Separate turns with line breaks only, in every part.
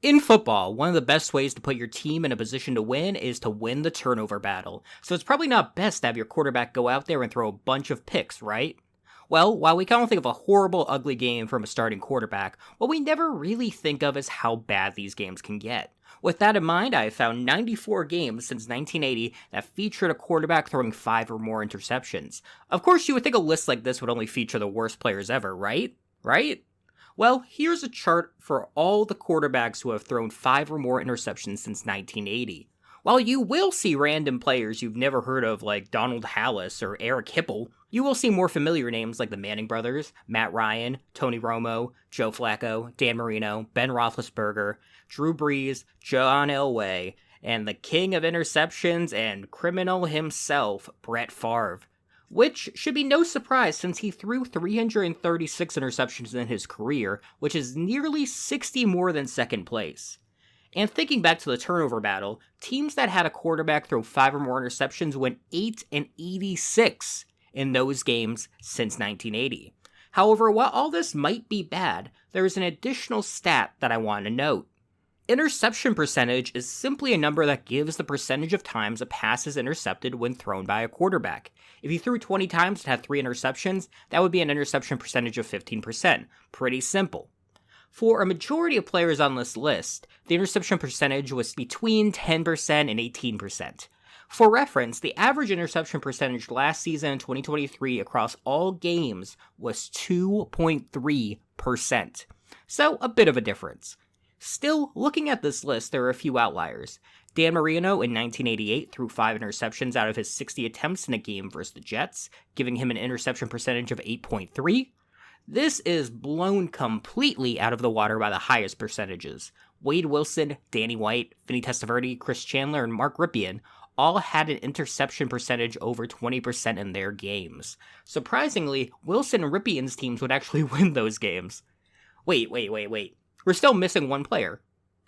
In football, one of the best ways to put your team in a position to win is to win the turnover battle. So it's probably not best to have your quarterback go out there and throw a bunch of picks, right? Well, while we can all think of a horrible, ugly game from a starting quarterback, what we never really think of is how bad these games can get. With that in mind, I have found 94 games since 1980 that featured a quarterback throwing 5 or more interceptions. Of course, you would think a list like this would only feature the worst players ever, right? Right? Well, here's a chart for all the quarterbacks who have thrown 5 or more interceptions since 1980. While you will see random players you've never heard of like Donald Hallis or Eric Hipple, you will see more familiar names like the Manning brothers, Matt Ryan, Tony Romo, Joe Flacco, Dan Marino, Ben Roethlisberger, Drew Brees, John Elway, and the king of interceptions and criminal himself, Brett Favre. Which should be no surprise since he threw 336 interceptions in his career, which is nearly 60 more than second place. And thinking back to the turnover battle, teams that had a quarterback throw 5 or more interceptions went 8-86 in those games since 1980. However, while all this might be bad, there is an additional stat that I want to note. Interception percentage is simply a number that gives the percentage of times a pass is intercepted when thrown by a quarterback. If you threw 20 times and had 3 interceptions, that would be an interception percentage of 15%. Pretty simple. For a majority of players on this list, the interception percentage was between 10% and 18%. For reference, the average interception percentage last season in 2023 across all games was 2.3%. So, a bit of a difference. Still, looking at this list, there are a few outliers. Dan Marino in 1988 threw 5 interceptions out of his 60 attempts in a game versus the Jets, giving him an interception percentage of 8.3. This is blown completely out of the water by the highest percentages. Wade Wilson, Danny White, Vinny Testaverde, Chris Chandler, and Mark Rypien all had an interception percentage over 20% in their games. Surprisingly, Wilson and Rypien's teams would actually win those games. Wait. We're still missing one player.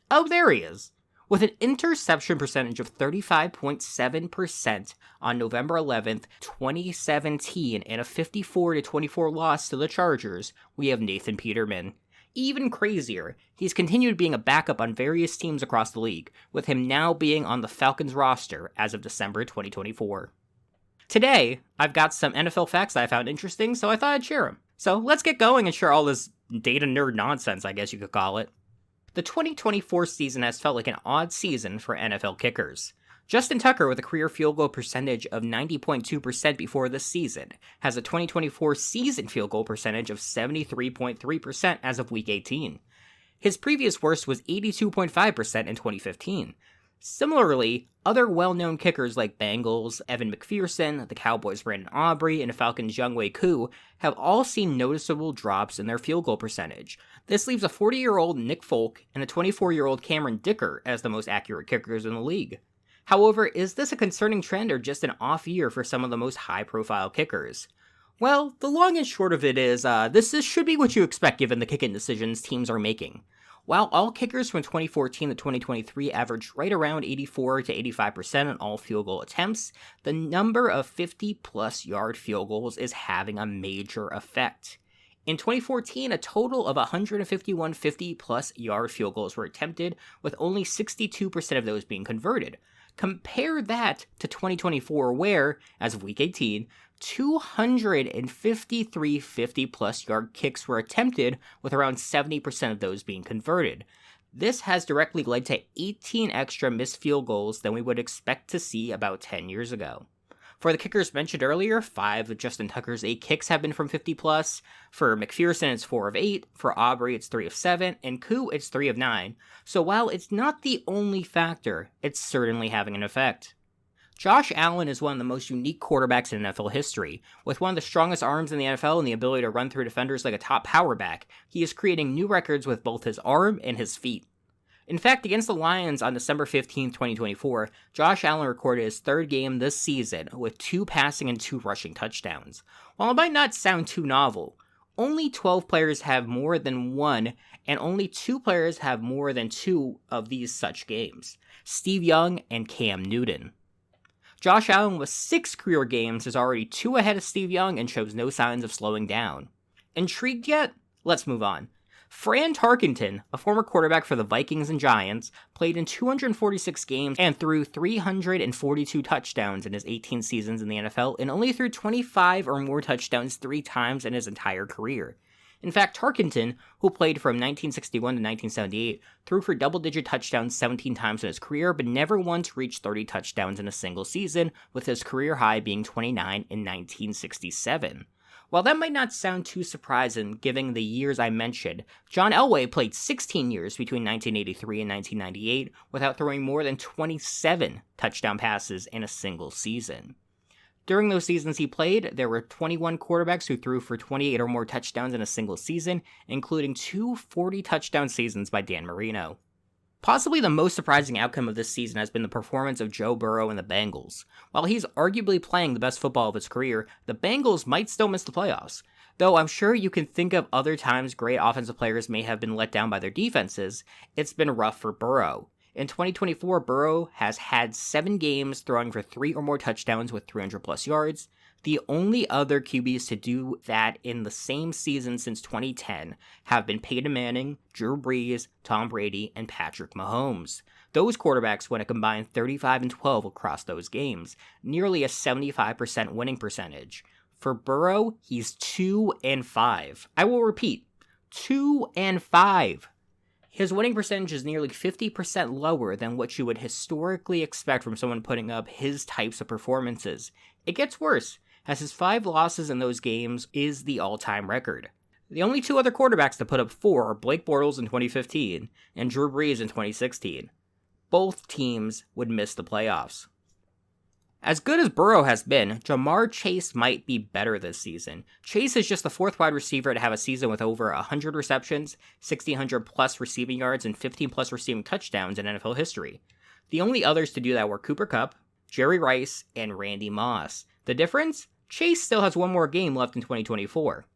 Oh, there he is. With an interception percentage of 35.7% on November 11th, 2017, and a 54-24 loss to the Chargers, we have Nathan Peterman. Even crazier, he's continued being a backup on various teams across the league, with him now being on the Falcons roster as of December 2024. Today, I've got some NFL facts that I found interesting, so I thought I'd share them. So let's get going and share all this data nerd nonsense, I guess you could call it. The 2024 season has felt like an odd season for NFL kickers. Justin Tucker, with a career field goal percentage of 90.2% before this season, has a 2024 season field goal percentage of 73.3% as of Week 18. His previous worst was 82.5% in 2015. Similarly, other well-known kickers like Bengals, Evan McPherson, the Cowboys' Brandon Aubrey, and the Falcons' Younghoe Koo have all seen noticeable drops in their field goal percentage. This leaves a 40-year-old Nick Folk and a 24-year-old Cameron Dicker as the most accurate kickers in the league. However, is this a concerning trend or just an off year for some of the most high-profile kickers? Well, the long and short of it is, this should be what you expect given the kicking decisions teams are making. While all kickers from 2014 to 2023 averaged right around 84 to 85% on all field goal attempts, the number of 50-plus yard field goals is having a major effect. In 2014, a total of 151 50-plus yard field goals were attempted, with only 62% of those being converted. Compare that to 2024 where, as of Week 18, 253 50-plus yard kicks were attempted, with around 70% of those being converted. This has directly led to 18 extra missed field goals than we would expect to see about 10 years ago. For the kickers mentioned earlier, 5 of Justin Tucker's 8 kicks have been from 50-plus. For McPherson, it's 4 of 8. For Aubrey, it's 3 of 7. And Koo, it's 3 of 9. So while it's not the only factor, it's certainly having an effect. Josh Allen is one of the most unique quarterbacks in NFL history. With one of the strongest arms in the NFL and the ability to run through defenders like a top power back, he is creating new records with both his arm and his feet. In fact, against the Lions on December 15, 2024, Josh Allen recorded his 3rd game this season with 2 passing and 2 rushing touchdowns. While it might not sound too novel, only 12 players have more than 1, and only 2 players have more than 2 of these such games: Steve Young and Cam Newton. Josh Allen with 6 career games is already 2 ahead of Steve Young and shows no signs of slowing down. Intrigued yet? Let's move on. Fran Tarkenton, a former quarterback for the Vikings and Giants, played in 246 games and threw 342 touchdowns in his 18 seasons in the NFL and only threw 25 or more touchdowns 3 times in his entire career. In fact, Tarkenton, who played from 1961 to 1978, threw for double-digit touchdowns 17 times in his career, but never once reached 30 touchdowns in a single season, with his career high being 29 in 1967. While that might not sound too surprising given the years I mentioned, John Elway played 16 years between 1983 and 1998 without throwing more than 27 touchdown passes in a single season. During those seasons he played, there were 21 quarterbacks who threw for 28 or more touchdowns in a single season, including 2 40-touchdown seasons by Dan Marino. Possibly the most surprising outcome of this season has been the performance of Joe Burrow and the Bengals. While he's arguably playing the best football of his career, the Bengals might still miss the playoffs. Though I'm sure you can think of other times great offensive players may have been let down by their defenses, it's been rough for Burrow. In 2024, Burrow has had 7 games throwing for 3 or more touchdowns with 300-plus yards. The only other QBs to do that in the same season since 2010 have been Peyton Manning, Drew Brees, Tom Brady, and Patrick Mahomes. Those quarterbacks went a combined 35-12 across those games, nearly a 75% winning percentage. For Burrow, he's 2-5. I will repeat, 2-5. His winning percentage is nearly 50% lower than what you would historically expect from someone putting up his types of performances. It gets worse, as his 5 losses in those games is the all-time record. The only 2 other quarterbacks to put up 4 are Blake Bortles in 2015 and Drew Brees in 2016. Both teams would miss the playoffs. As good as Burrow has been, Jamar Chase might be better this season. Chase is just the 4th wide receiver to have a season with over 100 receptions, 1,600 plus receiving yards, and 15 plus receiving touchdowns in NFL history. The only others to do that were Cooper Kupp, Jerry Rice, and Randy Moss. The difference? Chase still has 1 more game left in 2024.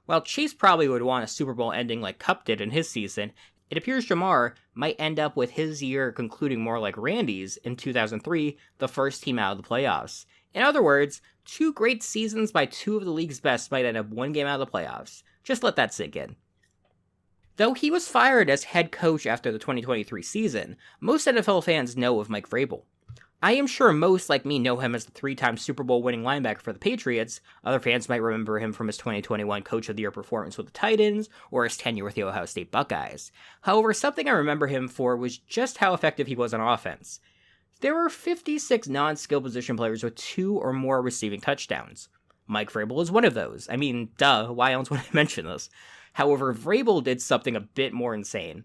While Chase probably would want a Super Bowl ending like Kupp did in his season, it appears Jamar might end up with his year concluding more like Randy's in 2003, the first team out of the playoffs. In other words, 2 great seasons by 2 of the league's best might end up 1 game out of the playoffs. Just let that sink in. Though he was fired as head coach after the 2023 season, most NFL fans know of Mike Vrabel. I am sure most, like me, know him as the 3-time Super Bowl winning linebacker for the Patriots. Other fans might remember him from his 2021 Coach of the Year performance with the Titans, or his tenure with the Ohio State Buckeyes. However, something I remember him for was just how effective he was on offense. There were 56 non-skill position players with 2 or more receiving touchdowns. Mike Vrabel is one of those. I mean, duh, why else would I mention this? However, Vrabel did something a bit more insane.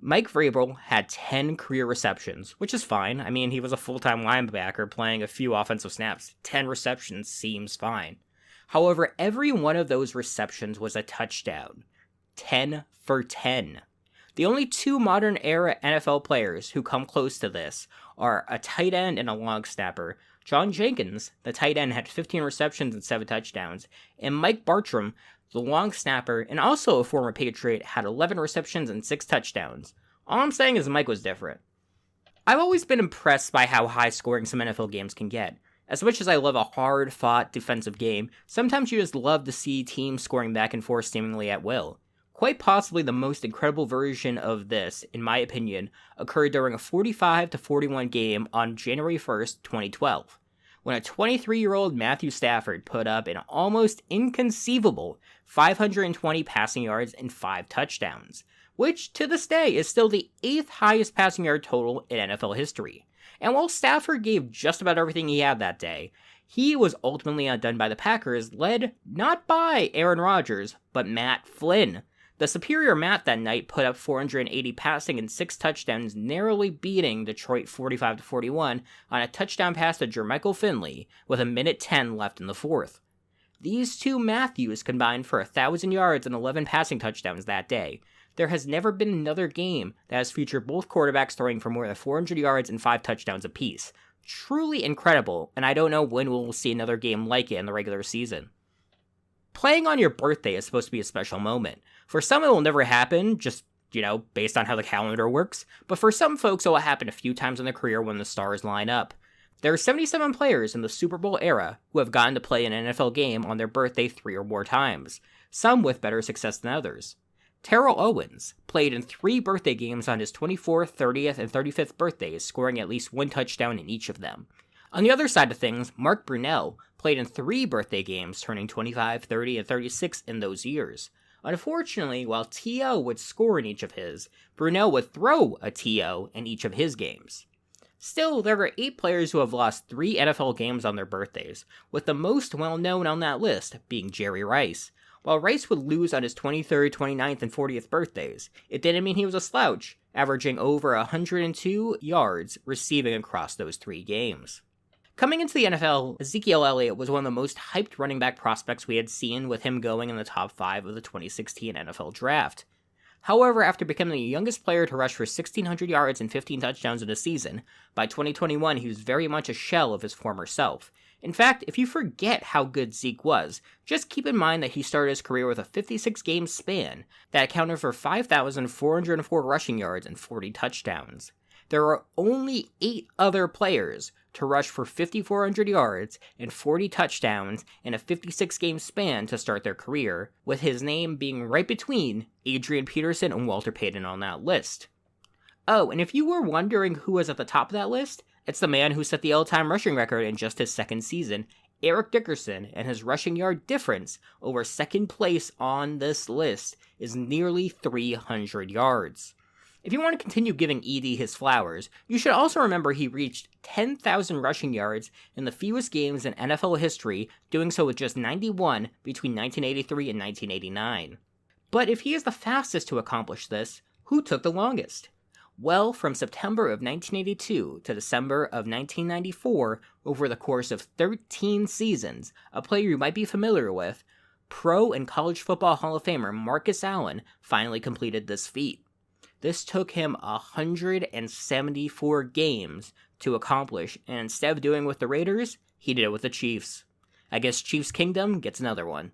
Mike Vrabel had 10 career receptions, which is fine. I mean, he was a full-time linebacker playing a few offensive snaps. 10 receptions seems fine. However, every one of those receptions was a touchdown. 10 for 10. The only 2 modern-era NFL players who come close to this are a tight end and a long snapper. John Jenkins, the tight end, had 15 receptions and 7 touchdowns, and Mike Bartram, the long snapper, and also a former Patriot, had 11 receptions and 6 touchdowns. All I'm saying is Mike was different. I've always been impressed by how high-scoring some NFL games can get. As much as I love a hard-fought defensive game, sometimes you just love to see teams scoring back and forth seemingly at will. Quite possibly the most incredible version of this, in my opinion, occurred during a 45-41 game on January 1st, 2012. When a 23-year-old Matthew Stafford put up an almost inconceivable 520 passing yards and 5 touchdowns, which to this day is still the 8th highest passing yard total in NFL history. And while Stafford gave just about everything he had that day, he was ultimately outdone by the Packers, led not by Aaron Rodgers, but Matt Flynn. The superior Matt that night put up 480 passing and 6 touchdowns, narrowly beating Detroit 45-41 on a touchdown pass to Jermichael Finley with 1:10 left in the 4th. These 2 Matthews combined for 1,000 yards and 11 passing touchdowns that day. There has never been another game that has featured both quarterbacks throwing for more than 400 yards and 5 touchdowns apiece. Truly incredible, and I don't know when we'll see another game like it in the regular season. Playing on your birthday is supposed to be a special moment. For some, it will never happen, just, based on how the calendar works. But for some folks, it will happen a few times in their career when the stars line up. There are 77 players in the Super Bowl era who have gotten to play an NFL game on their birthday 3 or more times, some with better success than others. Terrell Owens played in 3 birthday games on his 24th, 30th, and 35th birthdays, scoring at least 1 touchdown in each of them. On the other side of things, Mark Brunell played in 3 birthday games, turning 25, 30, and 36 in those years. Unfortunately, while T.O. would score in each of his, Brunell would throw a T.O. in each of his games. Still, there are 8 players who have lost 3 NFL games on their birthdays, with the most well-known on that list being Jerry Rice. While Rice would lose on his 23rd, 29th, and 40th birthdays, it didn't mean he was a slouch, averaging over 102 yards receiving across those 3 games. Coming into the NFL, Ezekiel Elliott was one of the most hyped running back prospects we had seen, with him going in the top 5 of the 2016 NFL Draft. However, after becoming the youngest player to rush for 1,600 yards and 15 touchdowns in a season, by 2021 he was very much a shell of his former self. In fact, if you forget how good Zeke was, just keep in mind that he started his career with a 56-game span that accounted for 5,404 rushing yards and 40 touchdowns. There are only 8 other players to rush for 5,400 yards and 40 touchdowns in a 56-game span to start their career, with his name being right between Adrian Peterson and Walter Payton on that list. Oh, and if you were wondering who was at the top of that list, it's the man who set the all-time rushing record in just his second season, Eric Dickerson, and his rushing yard difference over second place on this list is nearly 300 yards. If you want to continue giving ED his flowers, you should also remember he reached 10,000 rushing yards in the fewest games in NFL history, doing so with just 91 between 1983 and 1989. But if he is the fastest to accomplish this, who took the longest? Well, from September of 1982 to December of 1994, over the course of 13 seasons, a player you might be familiar with, Pro and College Football Hall of Famer Marcus Allen finally completed this feat. This took him 174 games to accomplish, and instead of doing it with the Raiders, he did it with the Chiefs. I guess Chiefs Kingdom gets another one.